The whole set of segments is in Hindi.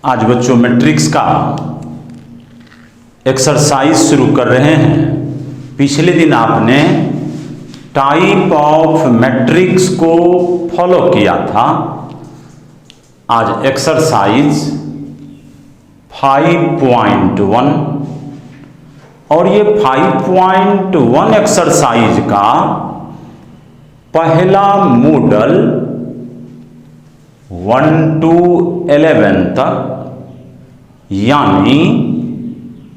आज बच्चों मैट्रिक्स का एक्सरसाइज शुरू कर रहे हैं। पिछले दिन आपने टाइप ऑफ मैट्रिक्स को फॉलो किया था। आज एक्सरसाइज 5.1 और ये 5.1 एक्सरसाइज का पहला मॉडल 1 to 11 तक, यानी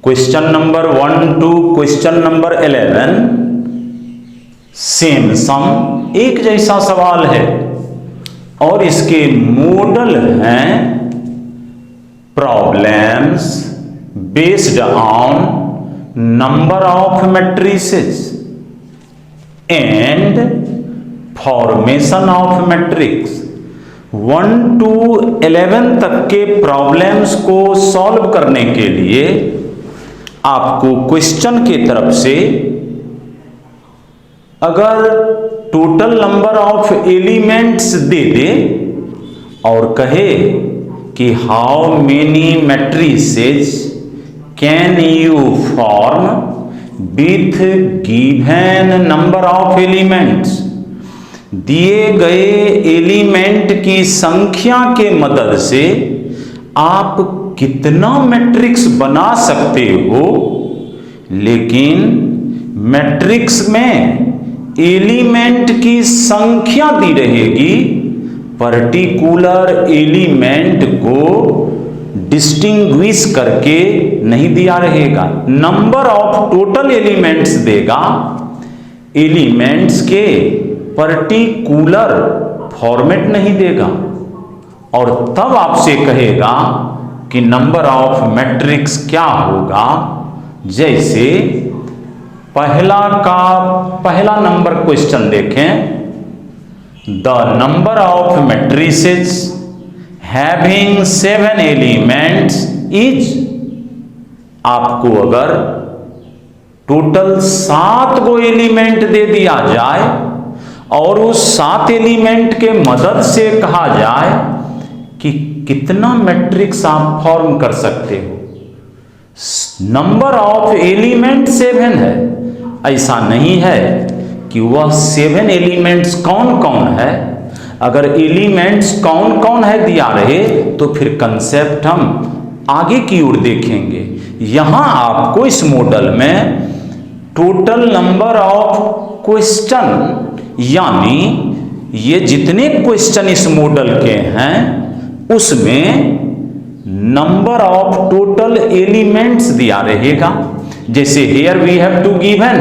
question number 1 to question number 11 same sum एक जैसा सवाल है और इसके मॉडल हैं problems based on number of matrices and formation of matrix. 1 to 11 तक के प्रॉब्लम्स को सॉल्व करने के लिए आपको क्वेश्चन की तरफ से अगर टोटल नंबर ऑफ एलिमेंट्स दे दे और कहे कि how many matrices can you form with given number of elements, दिए गए एलिमेंट की संख्या के मदद से आप कितना मैट्रिक्स बना सकते हो। लेकिन मैट्रिक्स में एलिमेंट की संख्या दी रहेगी, पर्टिकुलर एलिमेंट को डिस्टिंग्विश करके नहीं दिया रहेगा। नंबर ऑफ टोटल एलिमेंट्स देगा, एलिमेंट्स के पर्टिकुलर फॉर्मेट नहीं देगा और तब आपसे कहेगा कि नंबर ऑफ मैट्रिक्स क्या होगा। जैसे पहला नंबर क्वेश्चन देखें, the number of matrices having 7 elements is, आपको अगर टोटल 7 गो एलिमेंट दे दिया जाए और उस 7 एलिमेंट के मदद से कहा जाए कि कितना मैट्रिक्स आप फॉर्म कर सकते हो। नंबर ऑफ एलिमेंट 7 है, ऐसा नहीं है कि वह 7 एलिमेंट्स कौन कौन है। अगर एलिमेंट्स कौन कौन है दिया रहे तो फिर कंसेप्ट हम आगे की ओर देखेंगे। यहां आपको इस मॉडल में टोटल नंबर ऑफ क्वेश्चन, यानी ये जितने क्वेश्चन इस मॉडल के हैं उसमें नंबर ऑफ टोटल एलिमेंट्स दिया रहेगा। जैसे here we have to given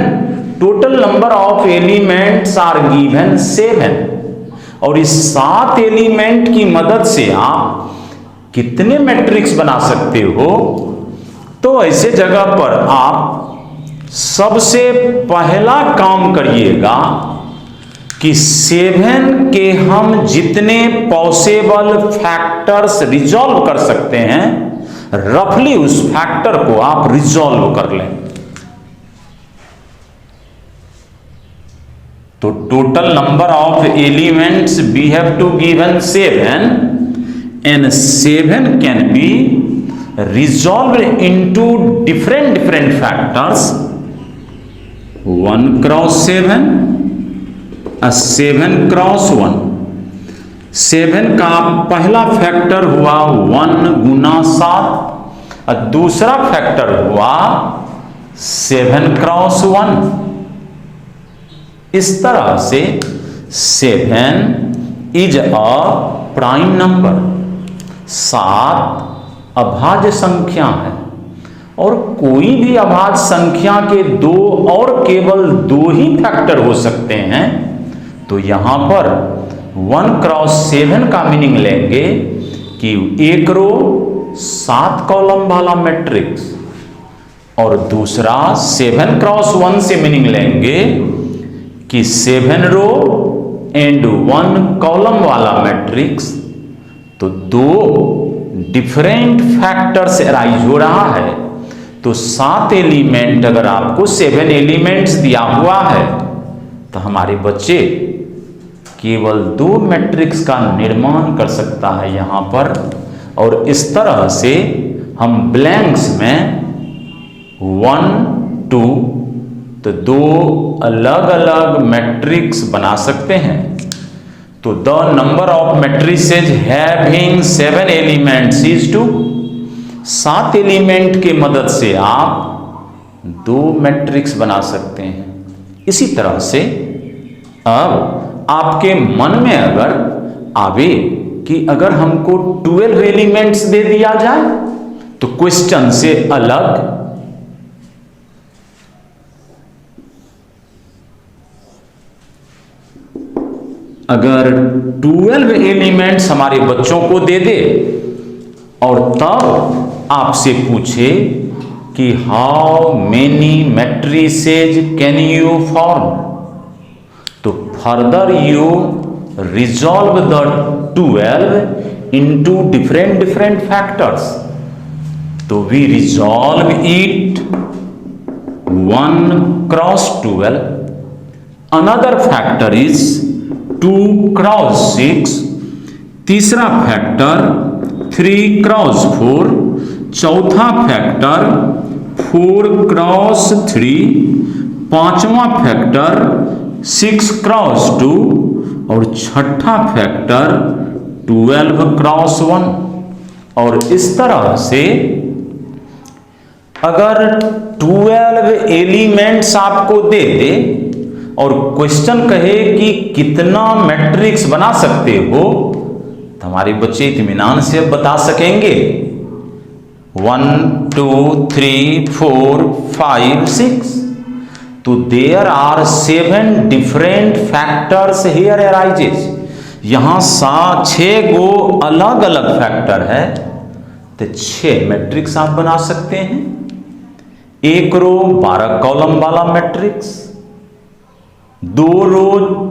total number of elements are given 7 और इस 7 एलिमेंट की मदद से आप कितने मैट्रिक्स बना सकते हो। तो ऐसे जगह पर आप सबसे पहला काम करिएगा कि 7 के हम जितने पॉसिबल फैक्टर्स रिजॉल्व कर सकते हैं, रफली उस फैक्टर को आप रिजॉल्व कर लें। तो total number of elements we have to given 7 and 7 can be resolved into different factors. 1 cross 7, 7 cross 1। 7 का पहला फैक्टर हुआ 1 गुना 7 और दूसरा फैक्टर हुआ 7 क्रॉस 1। इस तरह से 7 इज अ प्राइम नंबर, 7 अभाज्य संख्या है और कोई भी अभाज्य संख्या के दो और केवल 2 ही फैक्टर हो सकते हैं। तो यहां पर 1 क्रॉस 7 का मीनिंग लेंगे कि एक रो 7 कॉलम वाला मैट्रिक्स और दूसरा 7 क्रॉस 1 से मीनिंग लेंगे कि 7 रो एंड 1 कॉलम वाला मैट्रिक्स। तो 2 डिफरेंट फैक्टर्स अराइज हो रहा है। तो 7 एलिमेंट, अगर आपको 7 एलिमेंट्स दिया हुआ है तो हमारे बच्चे केवल 2 मैट्रिक्स का निर्माण कर सकता है। यहां पर और इस तरह से हम ब्लैंक्स में 1 2 तो दो अलग अलग मैट्रिक्स बना सकते हैं। तो the number of matrices having 7 elements is 2। 7 element के मदद से आप 2 मैट्रिक्स बना सकते हैं। इसी तरह से अब आपके मन में अगर आवे कि अगर हमको 12 एलिमेंट्स दे दिया जाए तो क्वेश्चन से अलग अगर 12 एलिमेंट्स हमारे बच्चों को दे दे और तब आपसे पूछे कि how many matrices can you form, तो further you resolve the 12 into different factors. तो we resolve it 1 cross 12, another factor is 2 cross 6, तीसरा फैक्टर 3 क्रॉस 4, चौथा फैक्टर 4 क्रॉस 3, पांचवा फैक्टर 6 क्रॉस 2 और छठा फैक्टर 12 क्रॉस 1। और इस तरह से अगर 12 एलिमेंट्स आपको दे दे और क्वेश्चन कहे कि कितना मैट्रिक्स बना सकते हो, तो हमारे बच्चे इत्मीनान से अब बता सकेंगे 1 2 3 4 5 6। तो there are 7 different factors here arises. यहां 6 गो अलग अलग फैक्टर है, तो 6 मैट्रिक्स आप बना सकते हैं। एक रो 12 कॉलम वाला मैट्रिक्स, 2 रो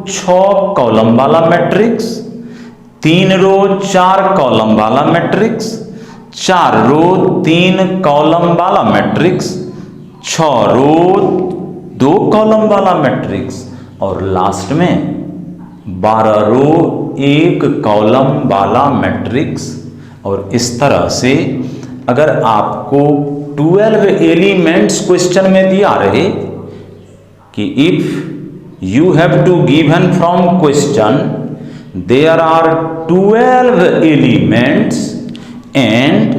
6 कॉलम वाला मैट्रिक्स, 3 रो 4 कॉलम वाला मैट्रिक्स, 4 रो 3 कॉलम वाला मैट्रिक्स, 6 रो 2 कॉलम वाला मैट्रिक्स और लास्ट में 12 रो 1 कॉलम वाला मैट्रिक्स। और इस तरह से अगर आपको 12 एलिमेंट्स क्वेश्चन में दिया रहे कि if you have to given from question there are 12 elements and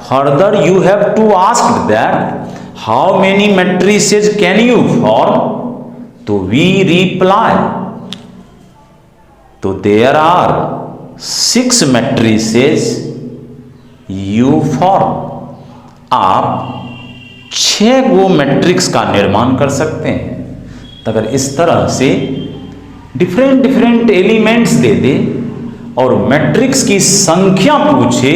further you have to ask that how many matrices can you form, तो वी रिप्लाई तो there are 6 matrices you form. आप 6 गो मैट्रिक्स का निर्माण कर सकते हैं। तो अगर इस तरह से डिफरेंट एलिमेंट्स दे दे और मैट्रिक्स की संख्या पूछे,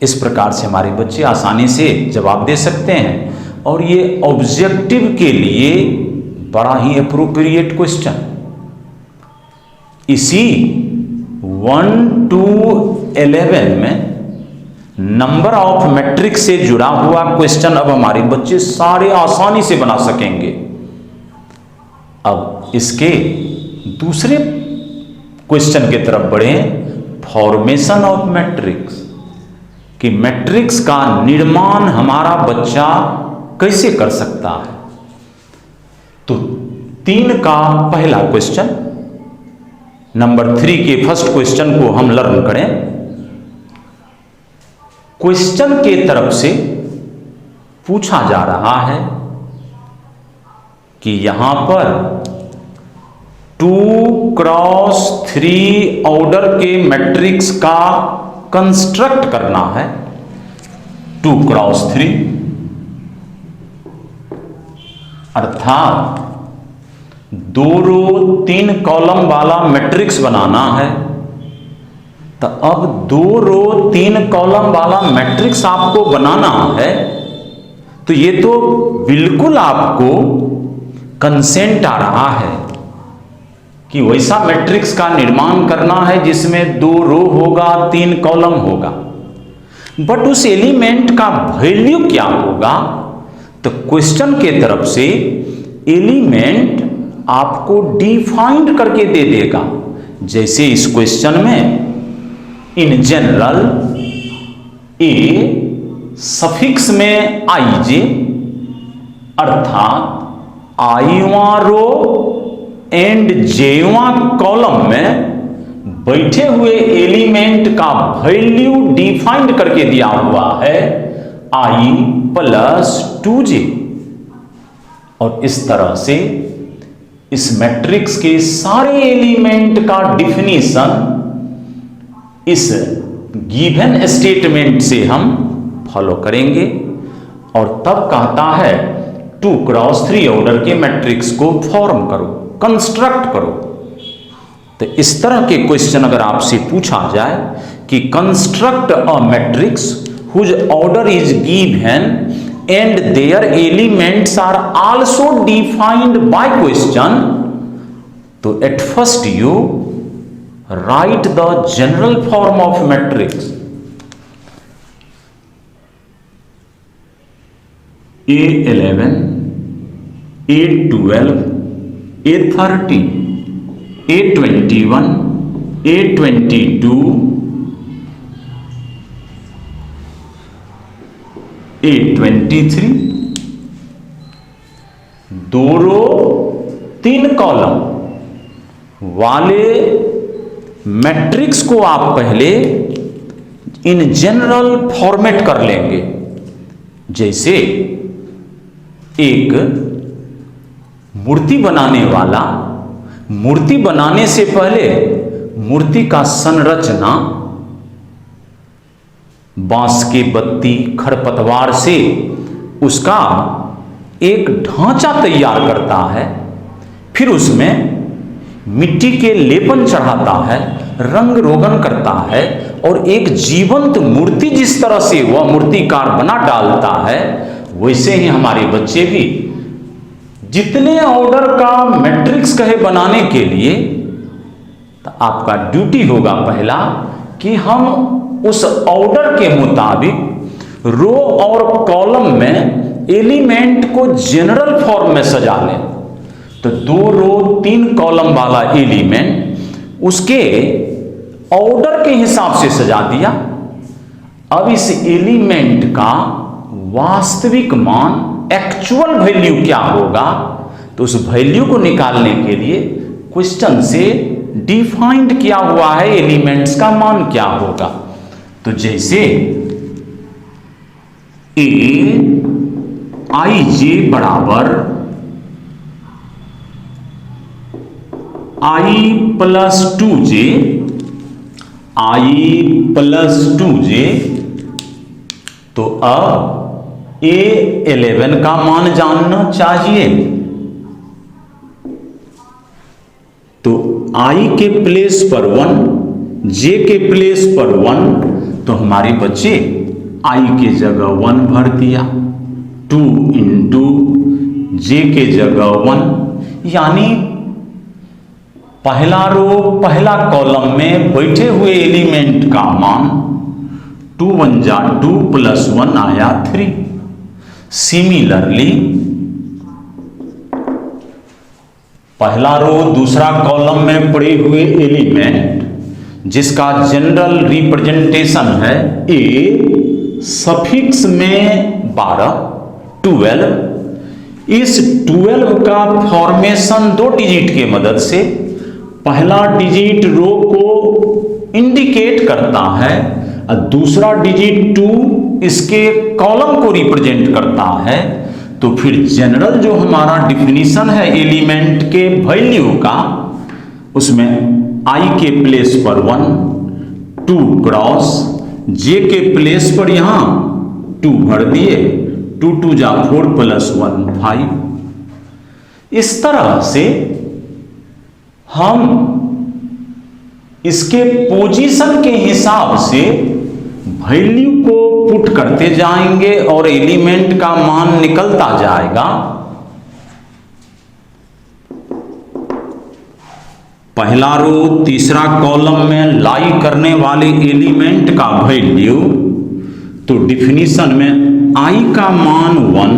इस प्रकार से हमारे बच्चे आसानी से जवाब दे सकते हैं। और ये ऑब्जेक्टिव के लिए बड़ा ही अप्रोप्रिएट क्वेश्चन। इसी 1 to 11 में नंबर ऑफ मैट्रिक्स से जुड़ा हुआ क्वेश्चन अब हमारे बच्चे सारे आसानी से बना सकेंगे। अब इसके दूसरे क्वेश्चन की तरफ बढ़े, फॉर्मेशन ऑफ मैट्रिक्स, कि मैट्रिक्स का निर्माण हमारा बच्चा कैसे कर सकता है। तो 3 का पहला क्वेश्चन, नंबर 3 के फर्स्ट क्वेश्चन को हम लर्न करें। क्वेश्चन के तरफ से पूछा जा रहा है कि यहां पर 2 क्रॉस 3 ऑर्डर के मैट्रिक्स का कंस्ट्रक्ट करना है। 2 क्रॉस 3 अर्थात 2 रो 3 कॉलम वाला मैट्रिक्स बनाना है। तो अब 2 रो 3 कॉलम वाला मैट्रिक्स आपको बनाना है, तो ये तो बिल्कुल आपको कंसेंट आ रहा है कि वैसा मैट्रिक्स का निर्माण करना है जिसमें 2 रो होगा 3 कॉलम होगा। बट उस एलिमेंट का वैल्यू क्या होगा, तो क्वेश्चन के तरफ से एलिमेंट आपको डिफाइंड करके दे देगा। जैसे इस क्वेश्चन में इन जनरल ए सफिक्स में आईजे अर्थात आईवा रो एंड जेवा कॉलम में बैठे हुए एलिमेंट का वैल्यू डिफाइंड करके दिया हुआ है आई प्लस 2j। और इस तरह से इस मैट्रिक्स के सारे एलिमेंट का डिफिनीशन इस गिवन स्टेटमेंट से हम फॉलो करेंगे और तब कहता है 2x3 ऑर्डर के मैट्रिक्स को फॉर्म करो, कंस्ट्रक्ट करो। तो इस तरह के क्वेश्चन अगर आपसे पूछा जाए कि construct a matrix whose order is given and their elements are also defined by question, तो at first you write the general form of matrix A11, A12, A13, A21, A22, A23, 2 row 3 column वाले मैट्रिक्स को आप पहले इन जनरल फॉर्मेट कर लेंगे। जैसे एक मूर्ति बनाने वाला मूर्ति बनाने से पहले मूर्ति का संरचना बांस के बत्ती खरपतवार से उसका एक ढांचा तैयार करता है, फिर उसमें मिट्टी के लेपन चढ़ाता है, रंग रोगन करता है और एक जीवंत मूर्ति जिस तरह से वह मूर्तिकार बना डालता है, वैसे ही हमारे बच्चे भी जितने ऑर्डर का मैट्रिक्स कहे बनाने के लिए, तो आपका ड्यूटी होगा पहला कि हम उस ऑर्डर के मुताबिक रो और कॉलम में एलिमेंट को जनरल फॉर्म में सजा लें। तो 2 रो 3 कॉलम वाला एलिमेंट उसके ऑर्डर के हिसाब से सजा दिया। अब इस एलिमेंट का वास्तविक मान एक्चुअल वैल्यू क्या होगा, तो उस वैल्यू को निकालने के लिए क्वेश्चन से डिफाइंड किया हुआ है एलिमेंट्स का मान क्या होगा। तो जैसे ए आई जे बराबर आई प्लस 2j, आई प्लस 2j, तो अब A11 का मान जानना चाहिए। तो I के प्लेस पर 1, J के प्लेस पर 1, तो हमारे बच्चे I के जगह 1 भर दिया, 2 इंटू J के जगह 1, यानी पहला रो पहला कॉलम में बैठे हुए एलिमेंट का मान 2 1 जा 2 प्लस 1 आया 3। सिमिलरली पहला रो दूसरा कॉलम में पड़े हुए एलिमेंट जिसका जनरल रिप्रेजेंटेशन है ए सफिक्स में 12 12, इस 12 का फॉर्मेशन 2 डिजिट के मदद से, पहला डिजिट रो को इंडिकेट करता है और दूसरा डिजिट 2 इसके कॉलम को रिप्रेजेंट करता है। तो फिर जनरल जो हमारा डिफिनीशन है एलिमेंट के वैल्यू का, उसमें आई के प्लेस पर 1, 2 क्रॉस, जे के प्लेस पर यहां 2 भर दिए, 2 2 जा 4 प्लस 1 5। इस तरह से हम इसके पोजीशन के हिसाब से वैल्यू को पुट करते जाएंगे और एलिमेंट का मान निकलता जाएगा। पहला रो तीसरा कॉलम में लाई करने वाले एलिमेंट का वैल्यू, तो डिफिनीशन में आई का मान 1,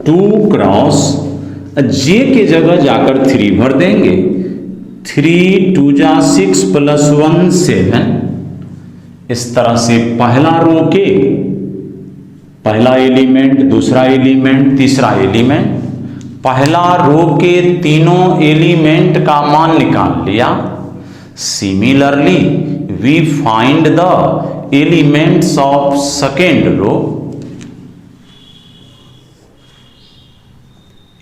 2 क्रॉस, जे के जगह जाकर 3 भर देंगे, 3 2 जा 6 प्लस 1 7, इस तरह से पहला रो के पहला एलिमेंट, दूसरा एलिमेंट, तीसरा एलिमेंट, पहला रो के तीनों एलिमेंट का मान निकाल लिया। Similarly we find the elements of second row.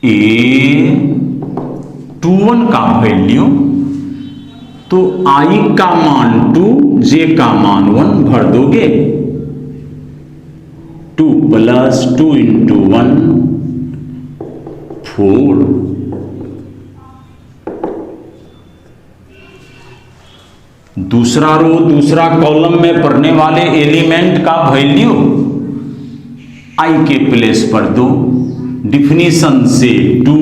A21 का वैल्यू, तो I का मान 2, J का मान 1 भर दोगे। 2 + 2 × 1 4। दूसरा रो दूसरा कॉलम में पढ़ने वाले एलिमेंट का वैल्यू I के प्लेस पर दो। डिफिनीशन से 2,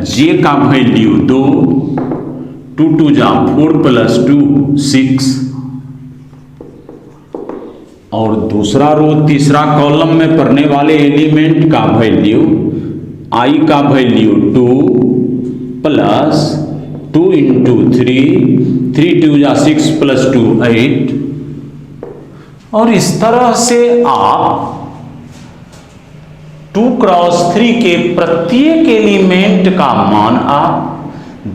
J का वैल्यू 2, 2 × 2 = 4 + 2 6। और दूसरा रो तीसरा कॉलम में पढ़ने वाले एलिमेंट का वैल्यू I का वैल्यू 2 + 2 × 3, 3 × 2 = 6 + 2 8। और इस तरह से आप 2 × 3 के प्रत्येक एलिमेंट का मान आप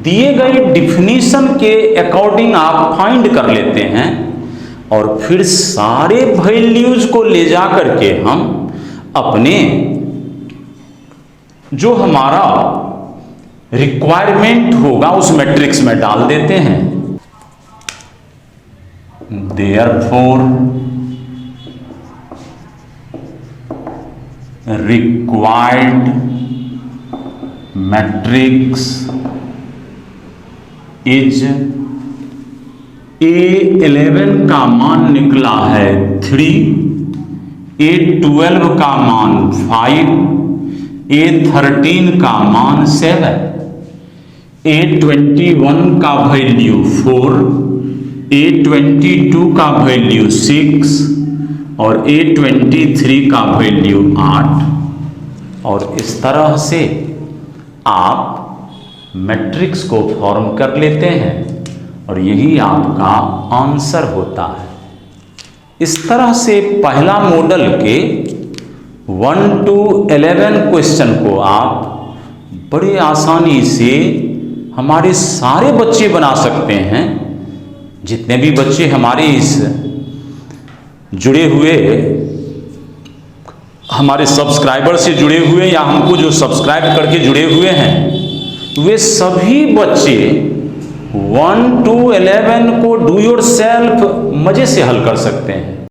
दिए गए डिफिनीशन के अकॉर्डिंग आप फाइंड कर लेते हैं, और फिर सारे वैल्यूज को ले जा करके हम अपने जो हमारा रिक्वायरमेंट होगा उस मैट्रिक्स में डाल देते हैं। Therefore required matrix is A11 का मान निकला है 3, A12 का मान 5, A13 का मान 7, A21 का वैल्यू 4, A22 का वैल्यू 6 और A23 का वैल्यू 8। और इस तरह से आप मैट्रिक्स को फॉर्म कर लेते हैं और यही आपका आंसर होता है। इस तरह से पहला मॉडल के 1 to 11 क्वेश्चन को आप बड़े आसानी से हमारे सारे बच्चे बना सकते हैं। जितने भी बच्चे हमारे इस जुड़े हुए हमारे सब्सक्राइबर से जुड़े हुए या हमको जो सब्सक्राइब करके जुड़े हुए हैं, वे सभी बच्चे 1 to 11 को डू योर सेल्फ मजे से हल कर सकते हैं।